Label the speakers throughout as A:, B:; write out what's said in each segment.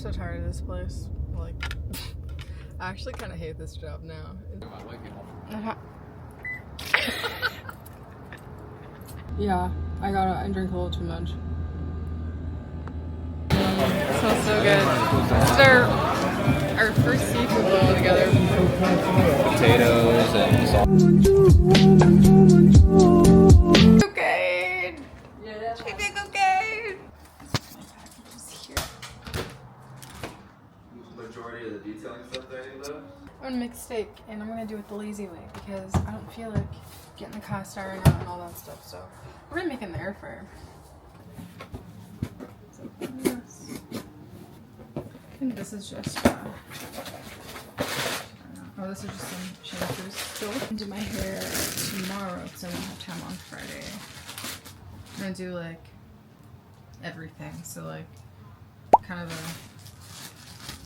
A: So tired of this place. Like, I actually kind of hate this job now. Yeah, I drink a little too much. It smells so good. This is our first seafood bowl together.
B: Potatoes and salt.
A: Cocaine! Yeah, chicken cocaine!
B: Majority of the detailing stuff that you left?
A: I'm gonna make a steak, and I'm gonna do it the lazy way because I don't feel like getting the cast iron out and all that stuff. So we're gonna make it in the air fryer. So yes. I think this is just. Oh, this is just some shampoos. So I'm gonna do my hair tomorrow because I won't have time on Friday. I'm gonna do like everything. So like kind of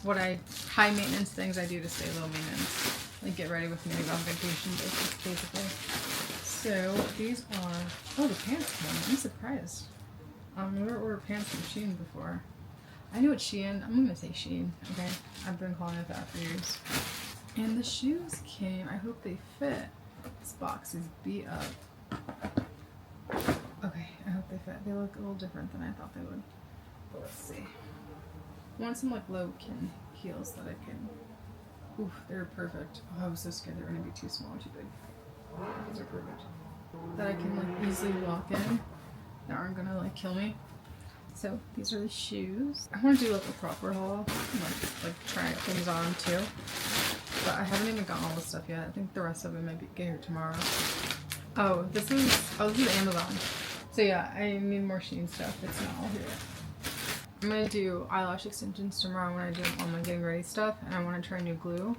A: what high maintenance things I do to stay low maintenance. Like get ready with me to go on vacation basically. So these are, oh, the pants came. I'm surprised. Never ordered pants from Shein before. I knew it's Shein. I'm gonna say Shein. Okay, I've been calling it that for years. And the shoes came. I hope they fit. This box is beat up. Okay, I hope they fit. They look a little different than I thought they would. But let's see. I want some like low-kin heels that I can. Ooh, they're perfect. Oh, I was so scared they were gonna be too small or too big. These are perfect. That I can like easily walk in. That aren't gonna like kill me. So these are the shoes. I want to do like a proper haul, like try things on too. But I haven't even gotten all the stuff yet. I think the rest of it might get here tomorrow. Oh, this is Amazon. So yeah, I need more Shein stuff. It's not all here. I'm gonna do eyelash extensions tomorrow when I do all my getting ready stuff, and I want to try new glue.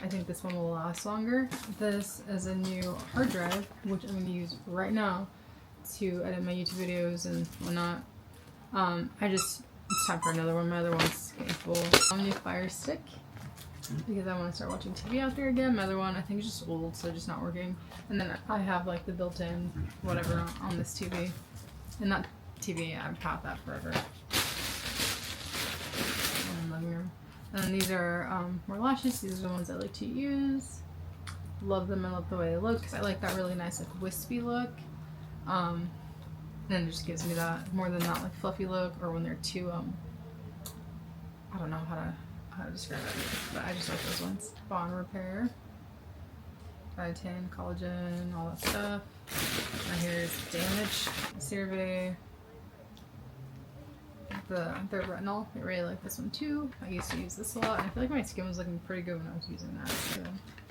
A: I think this one will last longer. This is a new hard drive, which I'm gonna use right now to edit my YouTube videos and whatnot. It's time for another one. My other one's getting full. I'm gonna do Fire Stick because I want to start watching TV out there again. My other one, I think, is just old, so just not working. And then I have like the built-in whatever on this TV, and that TV, I've had that forever. Living room. And these are more lashes. These are the ones I like to use. Love them. I love the way they look because I like that really nice like wispy look. And it just gives me that more than that like fluffy look, or when they're too I don't know how to describe it, but I just like those ones. Bond repair, biotin, collagen, all that stuff. My hair is damaged. CeraVe. The retinol, I really like this one too. I used to use this a lot, and I feel like my skin was looking pretty good when I was using that. So.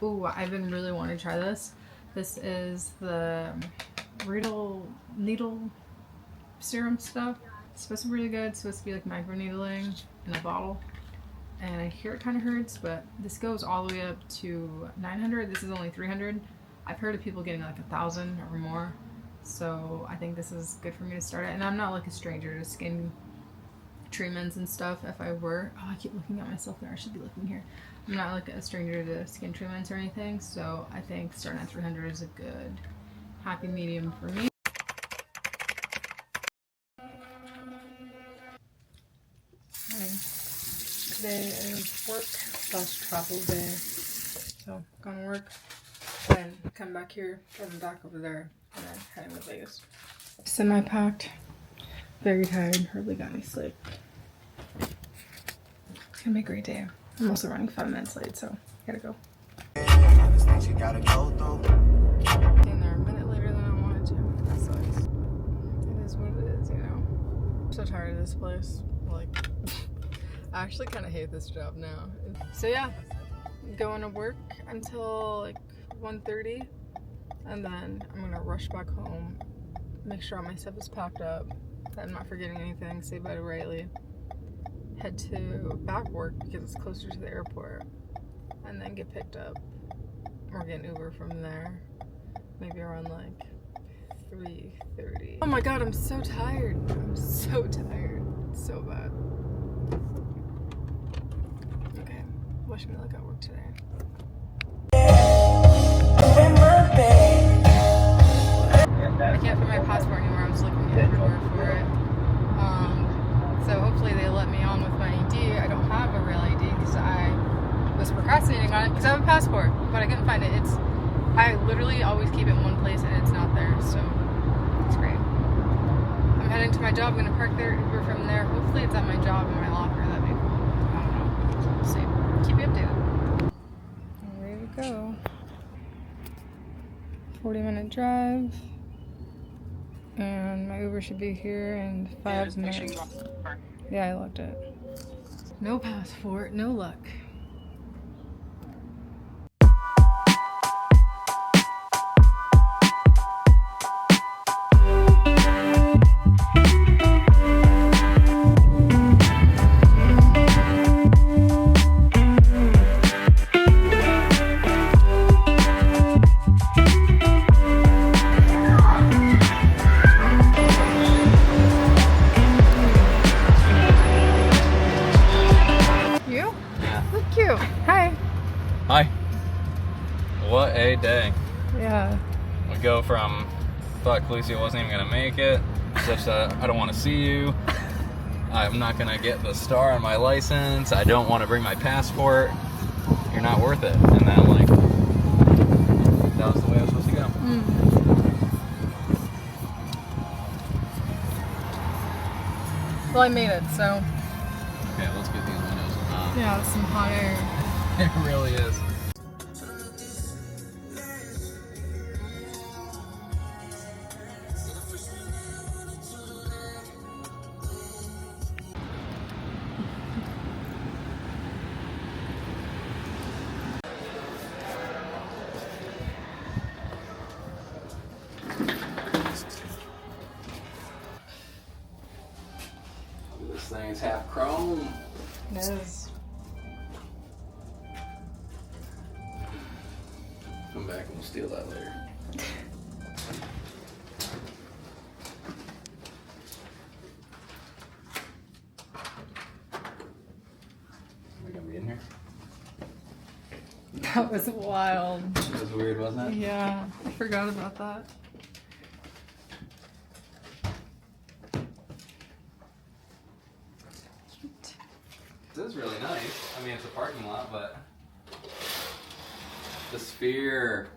A: Ooh, I've been really wanting to try this. This is the needle serum stuff. It's supposed to be really good. It's supposed to be like micro needling in a bottle, and I hear it kind of hurts, but this goes all the way up to 900. This is only 300. I've heard of people getting like 1,000 or more, so I think this is good for me to start it. And I'm not like a stranger to skin treatments and stuff. If I were, oh, I keep looking at myself there. I should be looking here. I'm not like a stranger to skin treatments or anything, so I think starting at 300 is a good happy medium for me. Today is work/travel day, so gonna work, then come back here, come back over there, and then heading to Vegas. Semi-packed, very tired, hardly got any sleep. It's gonna be a great day. I'm also running 5 minutes late, so gotta go. Getting there a minute later than I wanted to. That sucks. It is what it is, you know. I'm so tired of this place. Like, I actually kind of hate this job now. So yeah, going to work until like 1:30, and then I'm gonna rush back home, make sure all my stuff is packed up, that I'm not forgetting anything, say bye to Riley, head to back work because it's closer to the airport, and then get picked up or get an Uber from there, maybe around like 3:30. Oh my god, I'm so tired. I'm so tired. It's so bad. Okay, wish me luck at work today. I can't find my passport anymore. I was looking everywhere for it. So hopefully they let me on with my ID. I don't procrastinating on it because I have a passport, but I couldn't find it. I literally always keep it in one place and it's not there, so it's great. I'm heading to my job. I'm gonna park there, Uber from there. Hopefully it's at my job in my locker. That'd be cool. I don't know. We'll see. Keep you updated. I'm ready to go. 40-minute drive. And my Uber should be here in 5 minutes. Yeah, I looked it. No passport, no luck.
C: Hi. What a day.
A: Yeah.
C: We go from, fuck, Lucy wasn't even gonna make it, such that I don't want to see you. I'm not gonna get the star on my license. I don't want to bring my passport. You're not worth it. And then I'm like, that was the way I was supposed to go.
A: Well, I made it, so.
C: Okay, let's get these windows on.
A: Yeah, some hot air.
C: It really is. This thing is half chrome.
A: It is.
C: Come back and we'll steal that later. Are we gonna be in here?
A: That was wild.
C: That was weird, wasn't it?
A: Yeah, I forgot about that.
C: This is really nice. I mean, it's a parking lot, but the sphere.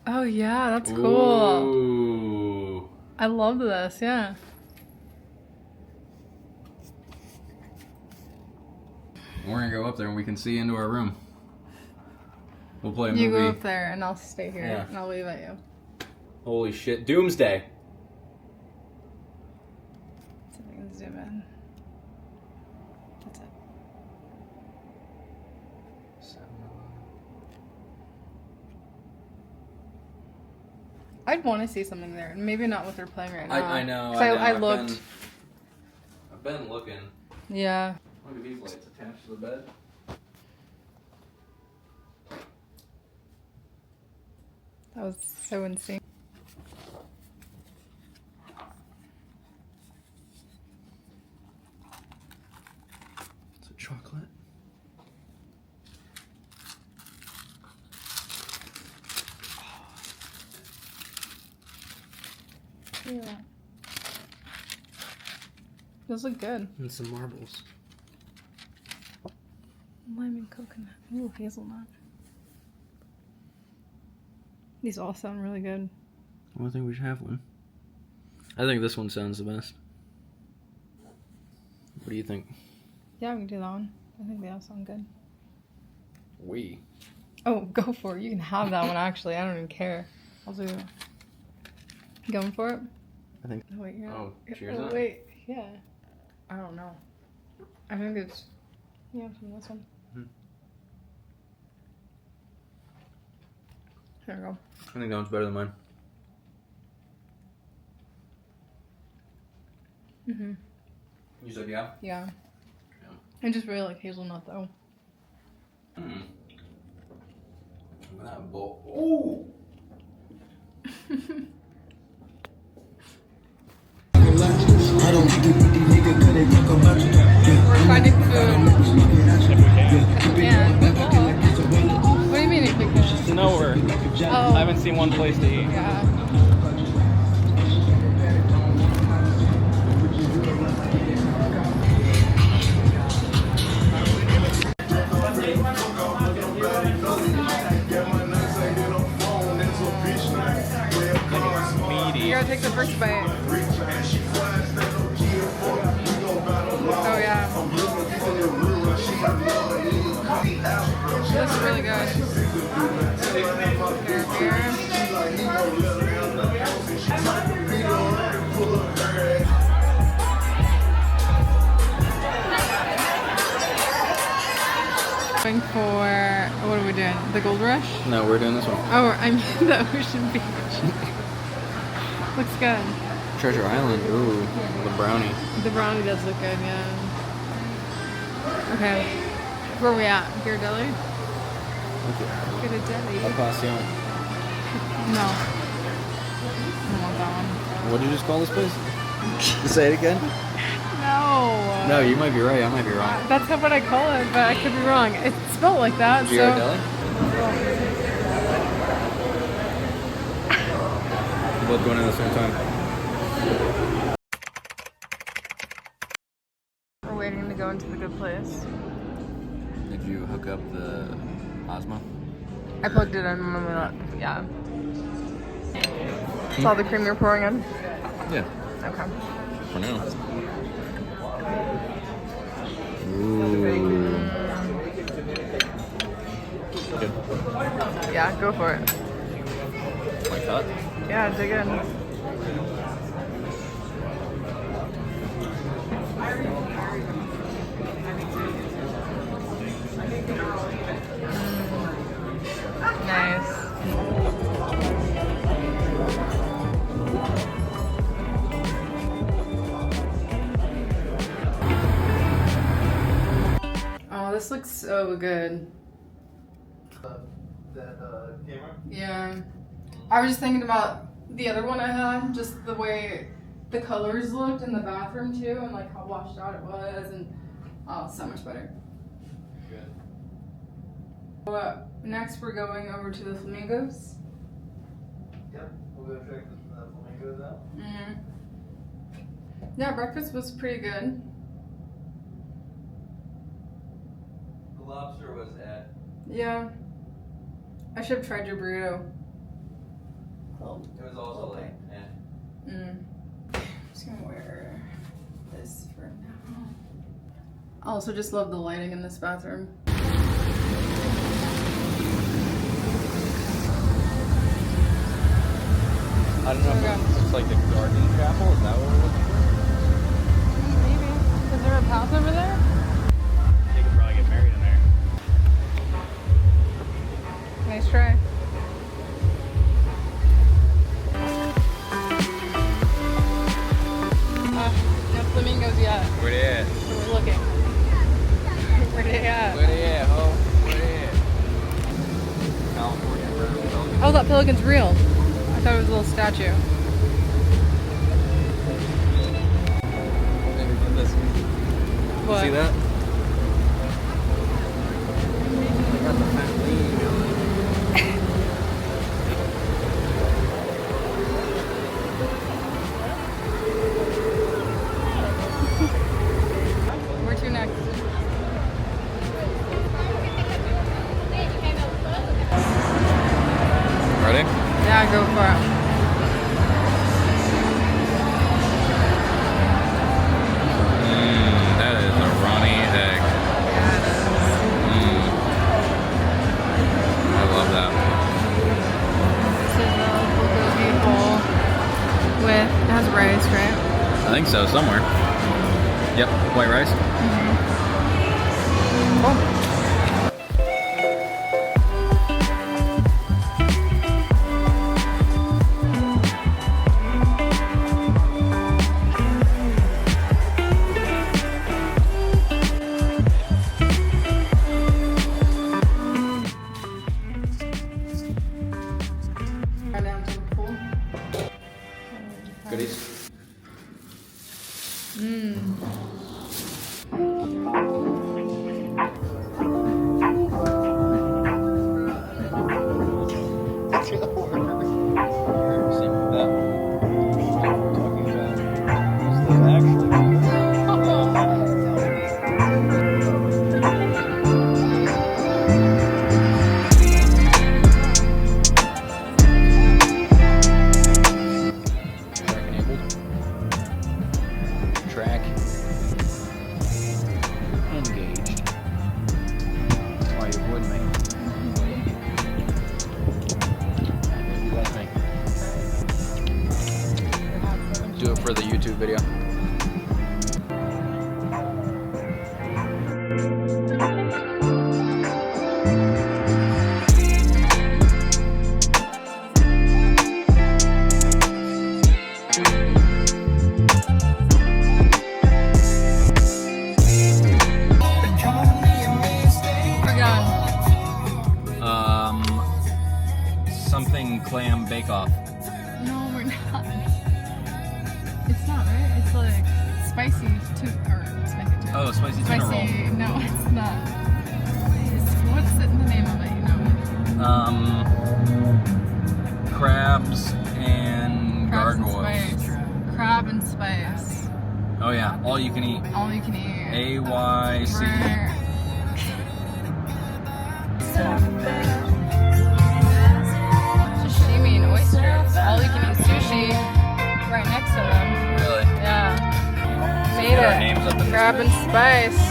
A: Oh yeah, that's cool.
C: Ooh.
A: I love this, yeah.
C: We're gonna go up there and we can see into our room. We'll play a movie.
A: You go up there and I'll stay here
C: Yeah.
A: and I'll leave at you.
C: Holy shit. Doomsday.
A: See if I can zoom in. That's it. I'd want to see something there. Maybe not what they're playing right now.
C: I know.
A: 'Cause
C: I know.
A: I looked.
C: I've been looking.
A: Yeah.
C: Look at these lights attached to the bed.
A: That was so insane.
C: It's a chocolate.
A: Yeah. Those look good.
C: And some marbles.
A: Lime and coconut. Ooh, hazelnut. These all sound really good.
C: Well, I think we should have one. I think this one sounds the best. What do you think?
A: Yeah, we can do that one. I think they all sound good.
C: We.
A: Oh, go for it. You can have that one, actually. I don't even care. I'll do it. Going for it?
C: I think.
A: Oh, wait, yeah.
C: Oh, cheers
A: Oh,
C: on.
A: wait, yeah. I don't know. I think it's... Yeah, from this one.
C: Mhm.
A: There we go.
C: I think that one's better than mine.
A: Mm-hmm.
C: You said yeah?
A: Yeah.
C: Yeah.
A: I just really like hazelnut, though.
C: Mm. Look at that bowl. Ooh!
A: We're finding food. And we will. What do you mean if we can?
C: Nowhere.
A: Oh.
C: I haven't seen one place to eat.
A: Yeah. first bite. Oh yeah. This is really good. Here. Going for, what are we doing? The Gold Rush?
C: No, we're doing this one.
A: Oh, I mean the Ocean Beach. Looks good.
C: Treasure Island. Ooh, the brownie.
A: The brownie does look good, yeah. Okay. Where are we at? Ghirardelli?
C: Okay.
A: Ghirardelli.
C: El Passion.
A: No. I don't want that one.
C: What did you just call this place? Say it again.
A: No.
C: No, you might be right. I might be wrong.
A: That's not what I call it, but I could be wrong. It's spelled like that,
C: Ghirardelli?
A: so...
C: We're both going in at the same time.
A: We're waiting to go into the good place.
C: Did you hook up the Osmo?
A: I plugged it in when we left. Yeah. It's all the cream you're pouring in?
C: Yeah.
A: Okay.
C: For now. Ooh. Good.
A: Yeah, go for it.
C: Like that?
A: Yeah, dig in. Nice. Oh, this looks so good.
B: Camera?
A: Yeah. I was just thinking about the other one I had, just the way the colors looked in the bathroom too, and like how washed out it was, and oh, so much better.
B: Good.
A: Next we're going over to the flamingos.
B: Yep, we'll go check the flamingos out.
A: Mm. Yeah, breakfast was pretty good.
C: The lobster was at.
A: Yeah. I should have tried your burrito.
C: It was also like,
A: I'm just gonna wear this for now. I also just love the lighting in this bathroom.
C: I don't know if it's like the garden chapel. Is that what we're looking for?
A: Maybe. Is there a path over there?
C: They could probably get married in there.
A: Nice try. No flamingos yet.
C: Where they at?
A: So we're looking. Where they at?
C: Where they at, ho? Where they at? California.
A: Oh, that pelican's real. I thought it was a little statue.
C: Maybe put this.
A: What?
C: See that? They got the fat lean going.
A: Where to next?
C: Ready?
A: Yeah, go for it.
C: That is a runny egg.
A: Yeah, it is.
C: I love that.
A: This is a bulgogi bowl with, it has rice, right?
C: I think so, somewhere. Yep, white rice.
A: Cool. Right down to the pool.
C: Goodies.
A: Mmm.
C: clam bake-off.
A: No, we're not. It's not, right? It's like spicy tuna, or spicy tuna.
C: Oh, spicy tuna roll.
A: No, it's not. What's the name of it, you know?
C: Crabs and gargoyles.
A: Crab and spice.
C: Oh yeah, all you can eat.
A: All you can eat.
C: AYC.
A: Sashimi and oysters. All you can eat sushi right next to them.
C: Really?
A: Yeah. Made
C: Our
A: it.
C: names up in
A: Crab and spice.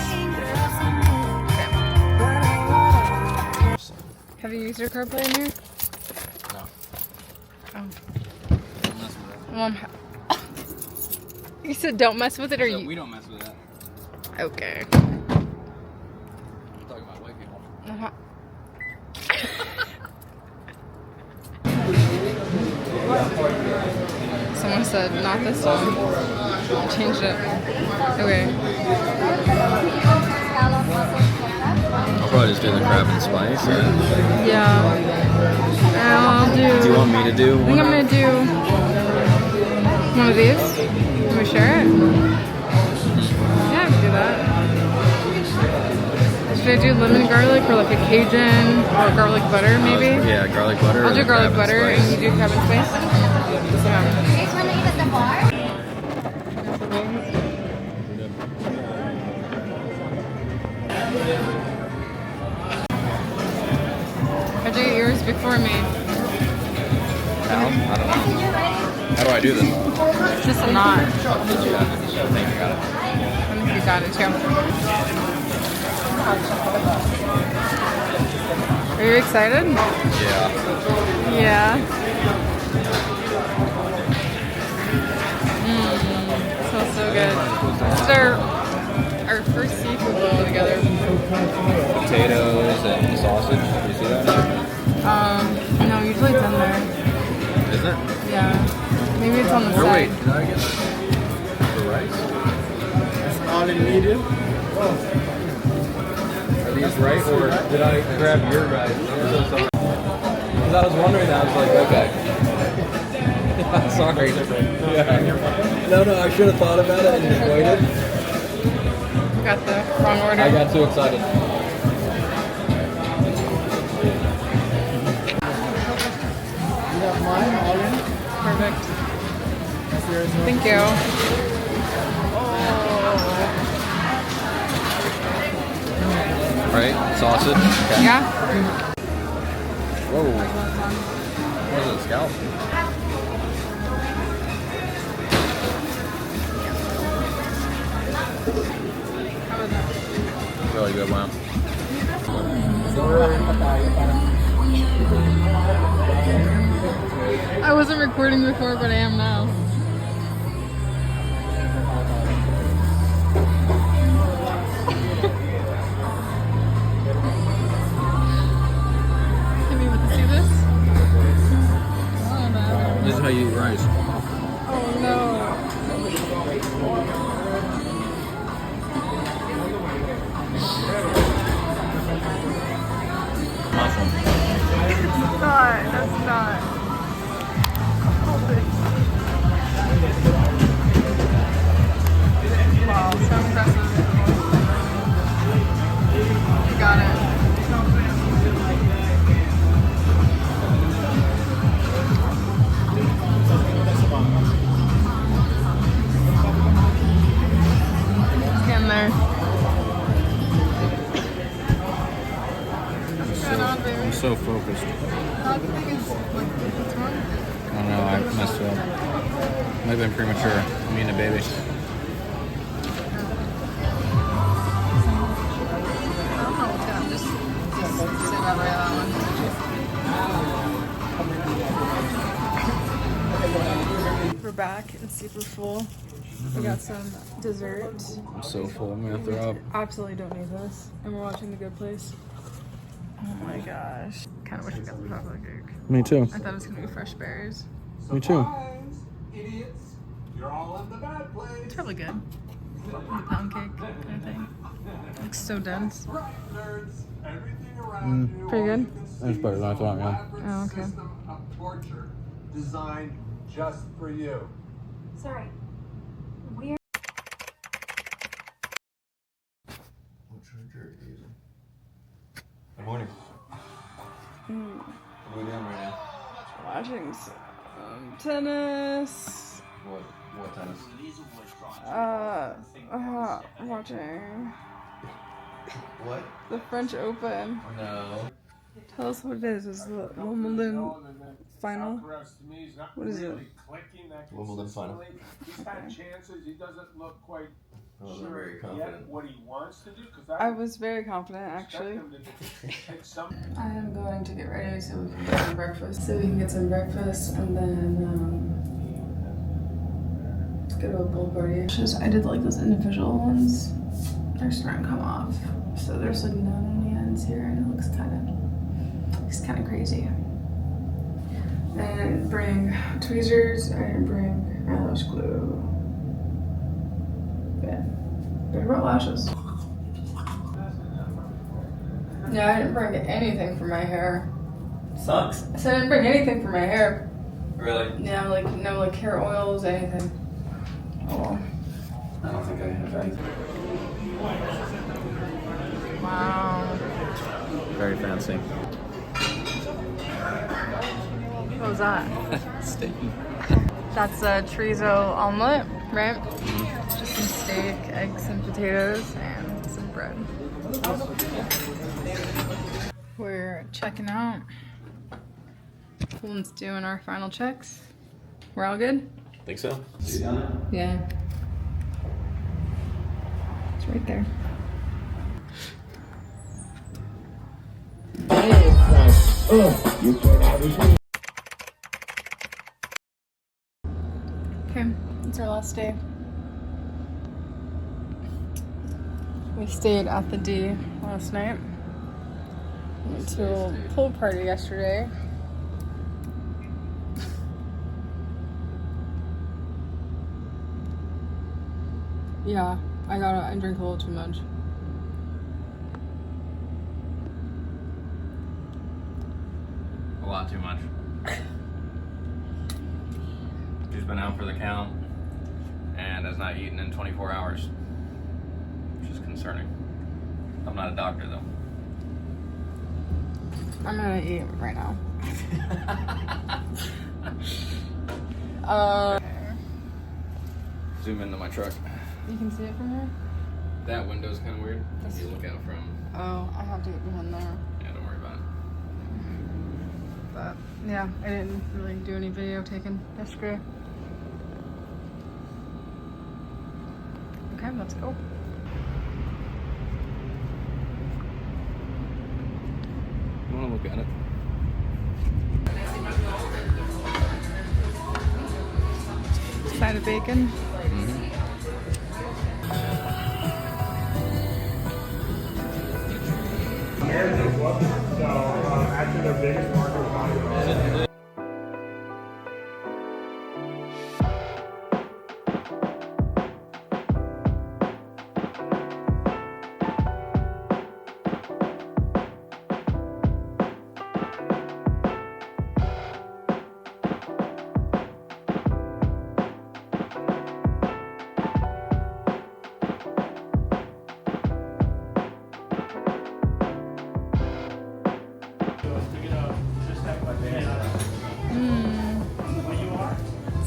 A: Have you used your card play in here?
C: No.
A: Oh.
C: Don't mess with that.
A: Mom. You said don't mess with it, or
C: So
A: you?
C: we don't mess with that.
A: Okay.
C: I'm talking about white people.
A: Uh-huh. Someone said not this one. Changed it. Okay.
C: I'll probably just do the crab and spice.
A: Yeah. I'll do.
C: Do you want me to do
A: I think
C: one?
A: I'm gonna do one of these. Can we share it? Yeah, I can do that. Should I do lemon garlic or like a Cajun or garlic butter maybe?
C: Yeah, garlic butter.
A: I'll do
C: or
A: garlic
C: crab
A: butter and
C: spice.
A: you do crab and spice. Yeah. How'd you get yours before me?
C: How? I don't know. How do I do this?
A: It's just a knot.
C: Yeah, I think I got it.
A: I think you got it too. Are you excited?
C: Yeah.
A: Yeah. Smells so good. It's our first seafood bowl together.
C: Potatoes and sausage. Do you see that?
A: No, usually it's in there.
C: Isn't it?
A: Yeah. Maybe it's on the
C: Or
A: side.
C: wait, did I get the rice?
B: It's all in medium.
C: Are these right, or did I grab your guys? I'm so sorry. Because I was wondering that. I was like, okay. Sorry. Yeah. No, I should have thought about it and just waited.
A: You got the wrong order.
C: I got too excited.
B: You have mine all in.
A: Perfect.
B: There's no
A: Thank you.
C: Right? Sausage? Okay.
A: Yeah?
C: Whoa. What is it, scalp?
A: How was that?
C: Really good, wow.
A: I wasn't recording before, but I am now. Can you see this? Oh no.
C: This is how you eat rice.
A: Oh no.
C: Mushroom.
A: That's not. Wow, so impressive. You got it. It's getting there. What's going on, baby?
C: I'm so focused.
A: How big is, what's wrong?
C: I don't know, I messed up. Might have been premature. I mean, a baby.
A: I don't know what's going on. Just sit right by that one. We're back and super full. We got some dessert.
C: I'm so full, I'm gonna throw up.
A: Absolutely don't need this. And we're watching The Good Place. Oh my gosh. Kind of wish we got the chocolate cake.
C: Me too.
A: I thought it was going to be fresh berries.
C: Me too.
D: Idiots, you're all in the bad place.
A: It's probably good. The pound cake kind of thing. Looks so dense.
D: Nerds, everything around you.
A: Pretty good?
C: That's better than I thought, yeah.
A: Oh, okay.
D: System torture designed just for you.
E: Sorry. We're
C: What charger are you using? Good morning. What are we doing right now?
A: Watching some tennis.
C: What tennis?
A: Watching
C: What?
A: the French Open.
C: No.
A: Tell us what it is. Is the Wimbledon final? What is it?
C: Wimbledon final.
D: He's had chances. He doesn't look quite
C: I wasn't
D: sure
C: very
D: yet
C: confident.
D: what he wants to do.
A: I was very confident, actually.
D: Take some.
A: I am going to get ready so we can get some breakfast. And then go to a pool party. I did like those individual ones. They're starting to come off. So there's like none on the ends here, and it looks kind of crazy. I didn't bring tweezers. I didn't bring eyelash glue. Yeah, but I brought lashes. Yeah, I didn't bring anything for my hair.
C: Sucks.
A: I said I didn't bring anything for my hair.
C: Really?
A: Yeah, like no like hair oils, anything. Oh well.
C: I don't think I have anything.
A: Wow.
C: Very fancy.
A: What was that?
C: Steak.
A: That's a chorizo omelet, right? Just some steak, eggs, and potatoes, and some bread. We're checking out. Colin's doing our final checks. We're all good?
C: Think so? See you down there?
A: Yeah. It's right there. Okay, it's our last day. We stayed at the D last night. Went to a pool party yesterday. Yeah, I drink a little too much.
C: A lot too much. She's been out for the count and has not eaten in 24 hours, which is concerning. I'm not a doctor though.
A: I'm gonna eat right now.
C: Zoom into my truck.
A: You can see it from here?
C: That window's kind of weird. If you look out from,
A: Oh, I have to get behind there.
C: yeah, don't worry about it.
A: But yeah, I didn't really do any video taking yesterday. Okay, let's go.
C: You want to look at it?
A: Side of bacon.
D: So, actually, their biggest market was not even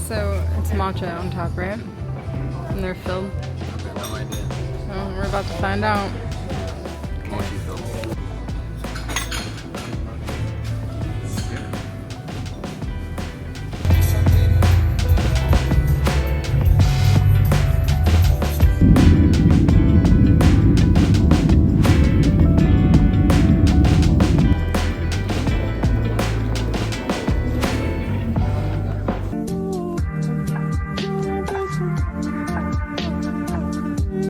A: So it's matcha on top, right? And they're filled.
C: I have no idea.
A: Well, we're about to find out.